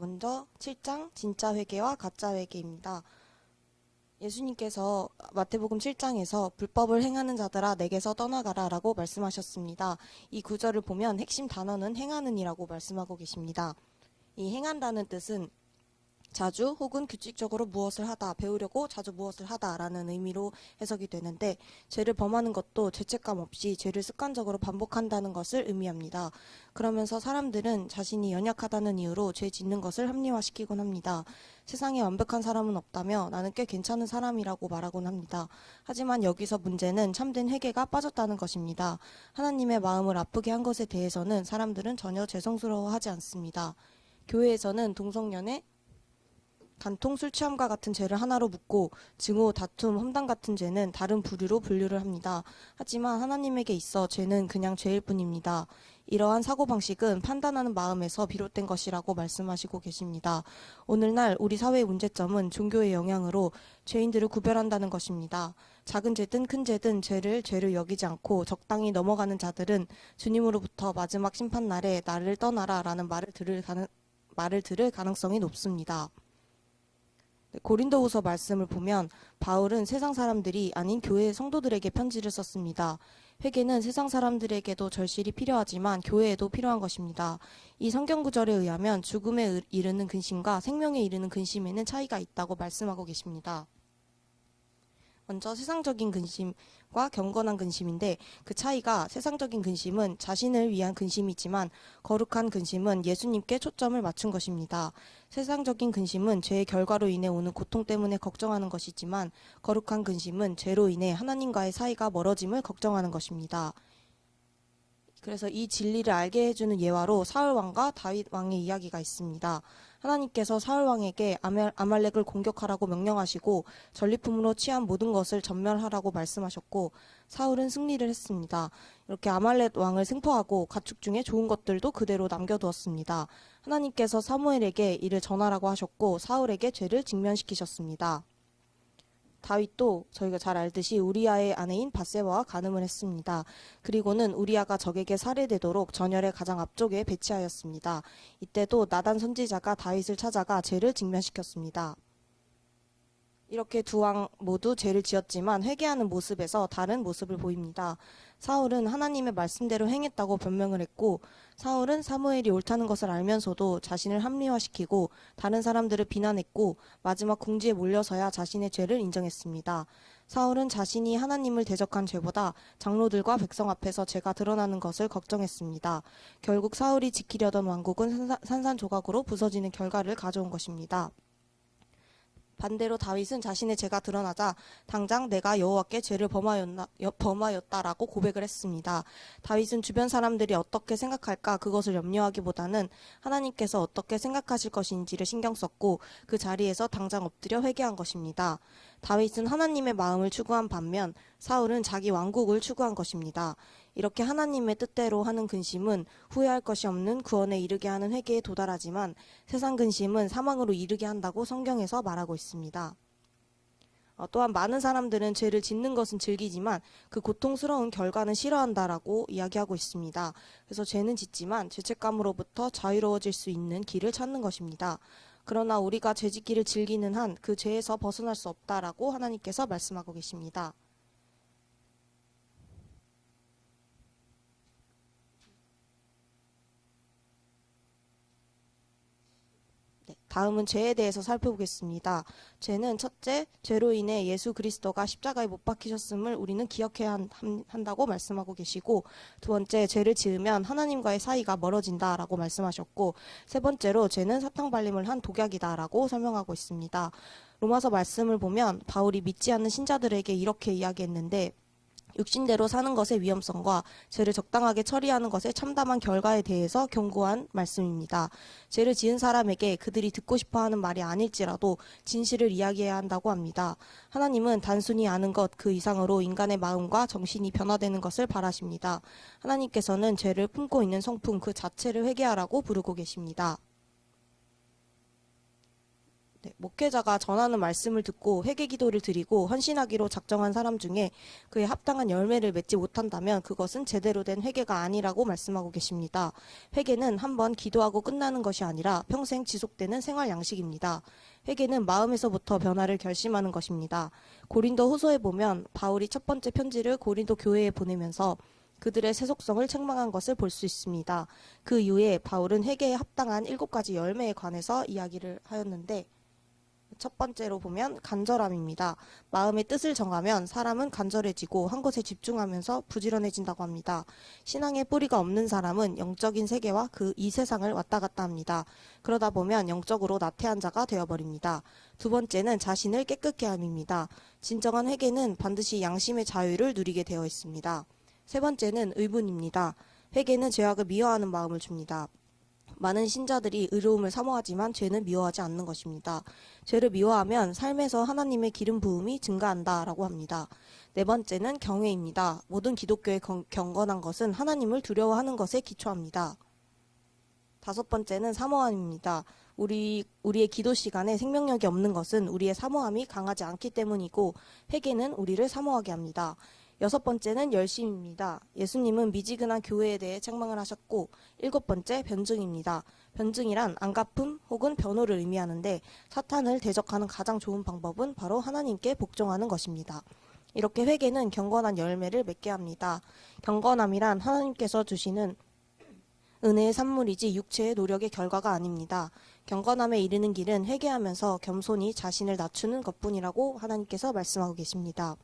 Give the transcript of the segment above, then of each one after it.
먼저 7장 진짜 회개와 가짜 회개입니다. 예수님께서 마태복음 7장에서 불법을 행하는 자들아 내게서 떠나가라 라고 말씀하셨습니다. 이 구절을 보면 핵심 단어는 행하는 이라고 말씀하고 계십니다. 이 행한다는 뜻은 자주 혹은 규칙적으로 무엇을 하다, 배우려고 자주 무엇을 하다라는 의미로 해석이 되는데, 죄를 범하는 것도 죄책감 없이 죄를 습관적으로 반복한다는 것을 의미합니다. 그러면서 사람들은 자신이 연약하다는 이유로 죄 짓는 것을 합리화시키곤 합니다. 세상에 완벽한 사람은 없다며 나는 꽤 괜찮은 사람이라고 말하곤 합니다. 하지만 여기서 문제는 참된 회개가 빠졌다는 것입니다. 하나님의 마음을 아프게 한 것에 대해서는 사람들은 전혀 죄송스러워하지 않습니다. 교회에서는 동성연애, 간통, 술 취함과 같은 죄를 하나로 묶고 증오, 다툼, 험담 같은 죄는 다른 부류로 분류를 합니다. 하지만 하나님에게 있어 죄는 그냥 죄일 뿐입니다. 이러한 사고방식은 판단하는 마음에서 비롯된 것이라고 말씀하시고 계십니다. 오늘날 우리 사회의 문제점은 종교의 영향으로 죄인들을 구별한다는 것입니다. 작은 죄든 큰 죄든 죄를 죄로 여기지 않고 적당히 넘어가는 자들은 주님으로부터 마지막 심판날에 나를 떠나라 라는 말을 들을 가능성이 높습니다. 고린도후서 말씀을 보면 바울은 세상 사람들이 아닌 교회의 성도들에게 편지를 썼습니다. 회개는 세상 사람들에게도 절실히 필요하지만 교회에도 필요한 것입니다. 이 성경 구절에 의하면 죽음에 이르는 근심과 생명에 이르는 근심에는 차이가 있다고 말씀하고 계십니다. 먼저 세상적인 근심과 경건한 근심인데, 그 차이가 세상적인 근심은 자신을 위한 근심이지만 거룩한 근심은 예수님께 초점을 맞춘 것입니다. 세상적인 근심은 죄의 결과로 인해 오는 고통 때문에 걱정하는 것이지만 거룩한 근심은 죄로 인해 하나님과의 사이가 멀어짐을 걱정하는 것입니다. 그래서 이 진리를 알게 해주는 예화로 사울 왕과 다윗 왕의 이야기가 있습니다. 하나님께서 사울 왕에게 아말렉을 공격하라고 명령하시고 전리품으로 취한 모든 것을 전멸하라고 말씀하셨고, 사울은 승리를 했습니다. 이렇게 아말렉 왕을 승포하고 가축 중에 좋은 것들도 그대로 남겨두었습니다. 하나님께서 사무엘에게 이를 전하라고 하셨고 사울에게 죄를 직면시키셨습니다. 다윗도 저희가 잘 알듯이 우리아의 아내인 밧세바와 간음을 했습니다. 그리고는 우리아가 적에게 살해되도록 전열의 가장 앞쪽에 배치하였습니다. 이때도 나단 선지자가 다윗을 찾아가 죄를 직면시켰습니다. 이렇게 두 왕 모두 죄를 지었지만 회개하는 모습에서 다른 모습을 보입니다. 사울은 하나님의 말씀대로 행했다고 변명을 했고, 사울은 사무엘이 옳다는 것을 알면서도 자신을 합리화시키고 다른 사람들을 비난했고, 마지막 궁지에 몰려서야 자신의 죄를 인정했습니다. 사울은 자신이 하나님을 대적한 죄보다 장로들과 백성 앞에서 죄가 드러나는 것을 걱정했습니다. 결국 사울이 지키려던 왕국은 산산조각으로 부서지는 결과를 가져온 것입니다. 반대로 다윗은 자신의 죄가 드러나자 당장 내가 여호와께 죄를 범하였다라고 고백을 했습니다. 다윗은 주변 사람들이 어떻게 생각할까 그것을 염려하기보다는 하나님께서 어떻게 생각하실 것인지를 신경 썼고 그 자리에서 당장 엎드려 회개한 것입니다. 다윗은 하나님의 마음을 추구한 반면 사울은 자기 왕국을 추구한 것입니다. 이렇게 하나님의 뜻대로 하는 근심은 후회할 것이 없는 구원에 이르게 하는 회개에 도달하지만 세상 근심은 사망으로 이르게 한다고 성경에서 말하고 있습니다. 또한 많은 사람들은 죄를 짓는 것은 즐기지만 그 고통스러운 결과는 싫어한다라고 이야기하고 있습니다. 그래서 죄는 짓지만 죄책감으로부터 자유로워질 수 있는 길을 찾는 것입니다. 그러나 우리가 죄짓기를 즐기는 한 그 죄에서 벗어날 수 없다라고 하나님께서 말씀하고 계십니다. 다음은 죄에 대해서 살펴보겠습니다. 죄는 첫째, 죄로 인해 예수 그리스도가 십자가에 못 박히셨음을 우리는 기억해야 한다고 말씀하고 계시고, 두 번째, 죄를 지으면 하나님과의 사이가 멀어진다라고 말씀하셨고, 세 번째로 죄는 사탕발림을 한 독약이다라고 설명하고 있습니다. 로마서 말씀을 보면 바울이 믿지 않는 신자들에게 이렇게 이야기했는데, 육신대로 사는 것의 위험성과 죄를 적당하게 처리하는 것의 참담한 결과에 대해서 경고한 말씀입니다. 죄를 지은 사람에게 그들이 듣고 싶어하는 말이 아닐지라도 진실을 이야기해야 한다고 합니다. 하나님은 단순히 아는 것 그 이상으로 인간의 마음과 정신이 변화되는 것을 바라십니다. 하나님께서는 죄를 품고 있는 성품 그 자체를 회개하라고 부르고 계십니다. 목회자가 전하는 말씀을 듣고 회개 기도를 드리고 헌신하기로 작정한 사람 중에 그에 합당한 열매를 맺지 못한다면 그것은 제대로 된 회개가 아니라고 말씀하고 계십니다. 회개는 한번 기도하고 끝나는 것이 아니라 평생 지속되는 생활 양식입니다. 회개는 마음에서부터 변화를 결심하는 것입니다. 고린도 후서에 보면 바울이 첫 번째 편지를 고린도 교회에 보내면서 그들의 세속성을 책망한 것을 볼 수 있습니다. 그 이후에 바울은 회개에 합당한 7가지 열매에 관해서 이야기를 하였는데 첫 번째로 보면 간절함입니다. 마음의 뜻을 정하면 사람은 간절해지고 한 것에 집중하면서 부지런해진다고 합니다. 신앙의 뿌리가 없는 사람은 영적인 세계와 이 세상을 왔다 갔다 합니다. 그러다 보면 영적으로 나태한 자가 되어버립니다. 두 번째는 자신을 깨끗게 함입니다. 진정한 회개는 반드시 양심의 자유를 누리게 되어 있습니다. 세 번째는 의분입니다. 회개는 죄악을 미워하는 마음을 줍니다. 많은 신자들이 의로움을 사모하지만 죄는 미워하지 않는 것입니다. 죄를 미워하면 삶에서 하나님의 기름 부음이 증가한다라고 합니다. 네 번째는 경외입니다. 모든 기독교의 경건한 것은 하나님을 두려워하는 것에 기초합니다. 다섯 번째는 사모함입니다. 우리의 기도 시간에 생명력이 없는 것은 우리의 사모함이 강하지 않기 때문이고 회개는 우리를 사모하게 합니다. 여섯 번째는 열심입니다. 예수님은 미지근한 교회에 대해 책망을 하셨고, 일곱 번째 변증입니다. 변증이란 안갚음 혹은 변호를 의미하는데 사탄을 대적하는 가장 좋은 방법은 바로 하나님께 복종하는 것입니다. 이렇게 회개는 경건한 열매를 맺게 합니다. 경건함이란 하나님께서 주시는 은혜의 산물이지 육체의 노력의 결과가 아닙니다. 경건함에 이르는 길은 회개하면서 겸손히 자신을 낮추는 것뿐이라고 하나님께서 말씀하고 계십니다.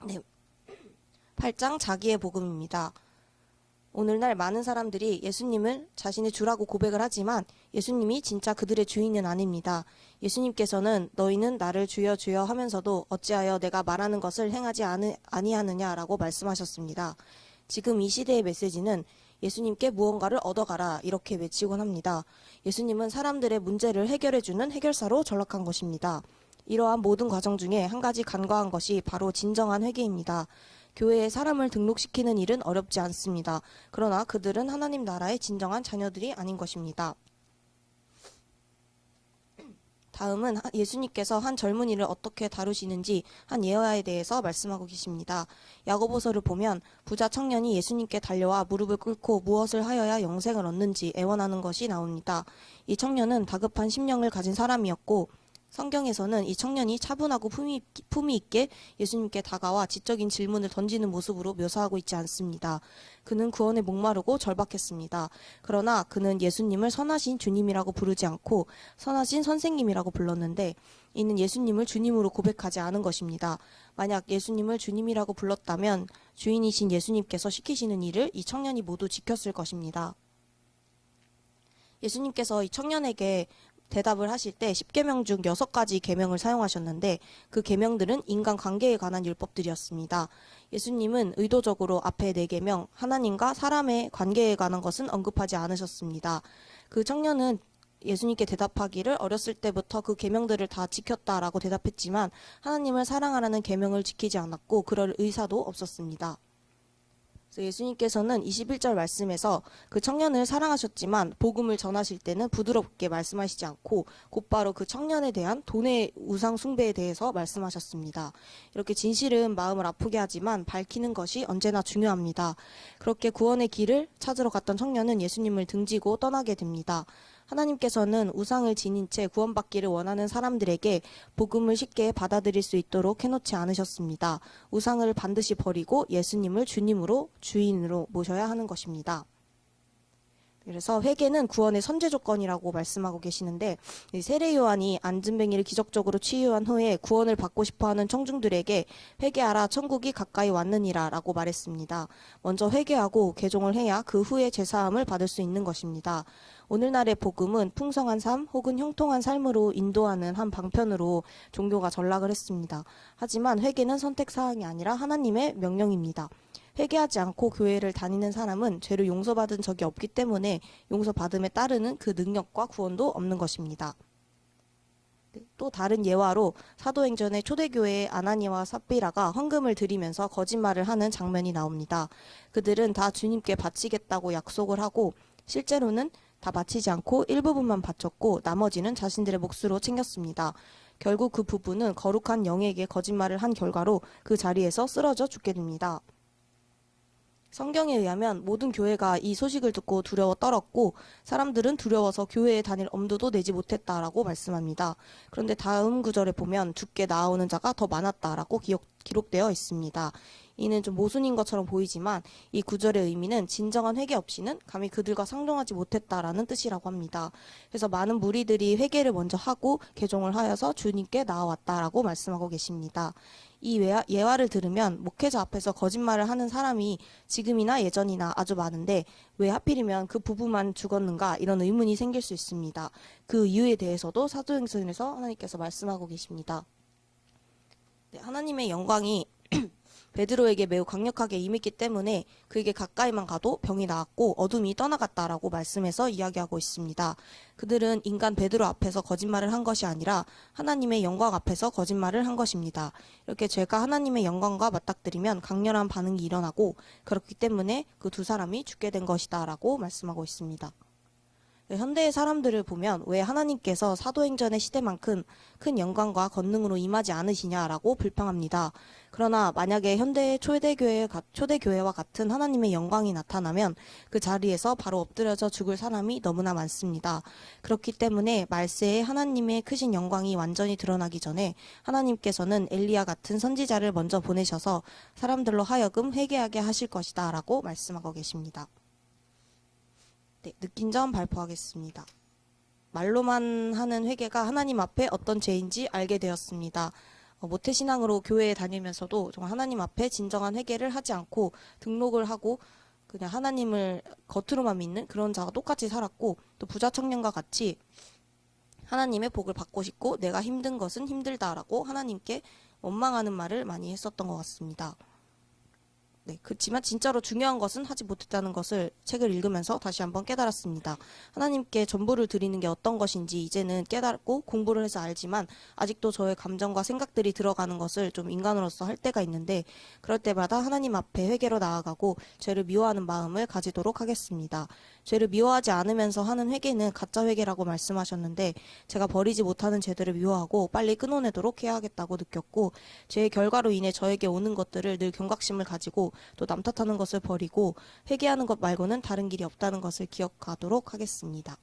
네. 8장 자기의 복음입니다. 오늘날 많은 사람들이 예수님을 자신의 주라고 고백을 하지만 예수님이 진짜 그들의 주인은 아닙니다. 예수님께서는 너희는 나를 주여 주여 하면서도 어찌하여 내가 말하는 것을 행하지 아니하느냐라고 말씀하셨습니다. 지금 이 시대의 메시지는 예수님께 무언가를 얻어가라 이렇게 외치곤 합니다. 예수님은 사람들의 문제를 해결해주는 해결사로 전락한 것입니다. 이러한 모든 과정 중에 한 가지 간과한 것이 바로 진정한 회개입니다. 교회에 사람을 등록시키는 일은 어렵지 않습니다. 그러나 그들은 하나님 나라의 진정한 자녀들이 아닌 것입니다. 다음은 예수님께서 한 젊은이를 어떻게 다루시는지 한 예화에 대해서 말씀하고 계십니다. 야고보서를 보면 부자 청년이 예수님께 달려와 무릎을 꿇고 무엇을 하여야 영생을 얻는지 애원하는 것이 나옵니다. 이 청년은 다급한 심령을 가진 사람이었고 성경에서는 이 청년이 차분하고 품위 있게 예수님께 다가와 지적인 질문을 던지는 모습으로 묘사하고 있지 않습니다. 그는 구원에 목마르고 절박했습니다. 그러나 그는 예수님을 선하신 주님이라고 부르지 않고 선하신 선생님이라고 불렀는데 이는 예수님을 주님으로 고백하지 않은 것입니다. 만약 예수님을 주님이라고 불렀다면 주인이신 예수님께서 시키시는 일을 이 청년이 모두 지켰을 것입니다. 예수님께서 이 청년에게 대답을 하실 때 10계명 중 6가지 계명을 사용하셨는데 그 계명들은 인간관계에 관한 율법들이었습니다. 예수님은 의도적으로 앞에 4계명, 하나님과 사람의 관계에 관한 것은 언급하지 않으셨습니다. 그 청년은 예수님께 대답하기를 어렸을 때부터 그 계명들을 다 지켰다라고 대답했지만 하나님을 사랑하라는 계명을 지키지 않았고 그럴 의사도 없었습니다. 그래서 예수님께서는 21절 말씀에서 그 청년을 사랑하셨지만 복음을 전하실 때는 부드럽게 말씀하시지 않고 곧바로 그 청년에 대한 돈의 우상 숭배에 대해서 말씀하셨습니다. 이렇게 진실은 마음을 아프게 하지만 밝히는 것이 언제나 중요합니다. 그렇게 구원의 길을 찾으러 갔던 청년은 예수님을 등지고 떠나게 됩니다. 하나님께서는 우상을 지닌 채 구원받기를 원하는 사람들에게 복음을 쉽게 받아들일 수 있도록 해놓지 않으셨습니다. 우상을 반드시 버리고 예수님을 주님으로 주인으로 모셔야 하는 것입니다. 그래서 회개는 구원의 선제 조건이라고 말씀하고 계시는데 세례 요한이 안진뱅이를 기적적으로 치유한 후에 구원을 받고 싶어하는 청중들에게 회개하라 천국이 가까이 왔느니라 라고 말했습니다. 먼저 회개하고 개종을 해야 그 후에 제사함을 받을 수 있는 것입니다. 오늘날의 복음은 풍성한 삶 혹은 형통한 삶으로 인도하는 한 방편으로 종교가 전락을 했습니다. 하지만 회개는 선택사항이 아니라 하나님의 명령입니다. 회개하지 않고 교회를 다니는 사람은 죄를 용서받은 적이 없기 때문에 용서받음에 따르는 그 능력과 구원도 없는 것입니다. 또 다른 예화로 사도행전의 초대교회의 아나니아와 삽비라가 헌금을 드리면서 거짓말을 하는 장면이 나옵니다. 그들은 다 주님께 바치겠다고 약속을 하고 실제로는 다 바치지 않고 일부분만 바쳤고 나머지는 자신들의 몫으로 챙겼습니다. 결국 그 부부는 거룩한 영에게 거짓말을 한 결과로 그 자리에서 쓰러져 죽게 됩니다. 성경에 의하면 모든 교회가 이 소식을 듣고 두려워 떨었고 사람들은 두려워서 교회에 다닐 엄두도 내지 못했다라고 말씀합니다. 그런데 다음 구절에 보면 죽게 나아오는 자가 더 많았다라고 기록되어 있습니다. 이는 좀 모순인 것처럼 보이지만 이 구절의 의미는 진정한 회개 없이는 감히 그들과 상종하지 못했다라는 뜻이라고 합니다. 그래서 많은 무리들이 회개를 먼저 하고 개종을 하여서 주님께 나아왔다라고 말씀하고 계십니다. 이 예화를 들으면 목회자 앞에서 거짓말을 하는 사람이 지금이나 예전이나 아주 많은데 왜 하필이면 그 부부만 죽었는가 이런 의문이 생길 수 있습니다. 그 이유에 대해서도 사도행전에서 하나님께서 말씀하고 계십니다. 네, 하나님의 영광이 베드로에게 매우 강력하게 임했기 때문에 그에게 가까이만 가도 병이 나았고 어둠이 떠나갔다라고 말씀해서 이야기하고 있습니다. 그들은 인간 베드로 앞에서 거짓말을 한 것이 아니라 하나님의 영광 앞에서 거짓말을 한 것입니다. 이렇게 죄가 하나님의 영광과 맞닥뜨리면 강렬한 반응이 일어나고 그렇기 때문에 그 두 사람이 죽게 된 것이다 라고 말씀하고 있습니다. 현대의 사람들을 보면 왜 하나님께서 사도행전의 시대만큼 큰 영광과 권능으로 임하지 않으시냐라고 불평합니다. 그러나 만약에 현대의 초대교회와 같은 하나님의 영광이 나타나면 그 자리에서 바로 엎드려져 죽을 사람이 너무나 많습니다. 그렇기 때문에 말세에 하나님의 크신 영광이 완전히 드러나기 전에 하나님께서는 엘리야 같은 선지자를 먼저 보내셔서 사람들로 하여금 회개하게 하실 것이다 라고 말씀하고 계십니다. 네, 느낀 점 발표하겠습니다. 말로만 하는 회개가 하나님 앞에 어떤 죄인지 알게 되었습니다. 모태신앙으로 교회에 다니면서도 정말 하나님 앞에 진정한 회개를 하지 않고 등록을 하고 그냥 하나님을 겉으로만 믿는 그런 자가 똑같이 살았고 또 부자 청년과 같이 하나님의 복을 받고 싶고 내가 힘든 것은 힘들다라고 하나님께 원망하는 말을 많이 했었던 것 같습니다. 네, 그렇지만 진짜로 중요한 것은 하지 못했다는 것을 책을 읽으면서 다시 한번 깨달았습니다. 하나님께 전부를 드리는 게 어떤 것인지 이제는 깨닫고 공부를 해서 알지만 아직도 저의 감정과 생각들이 들어가는 것을 좀 인간으로서 할 때가 있는데 그럴 때마다 하나님 앞에 회개로 나아가고 죄를 미워하는 마음을 가지도록 하겠습니다. 죄를 미워하지 않으면서 하는 회개는 가짜 회개라고 말씀하셨는데 제가 버리지 못하는 죄들을 미워하고 빨리 끊어내도록 해야 하겠다고 느꼈고 죄의 결과로 인해 저에게 오는 것들을 늘 경각심을 가지고 또 남 탓하는 것을 버리고 회개하는 것 말고는 다른 길이 없다는 것을 기억하도록 하겠습니다.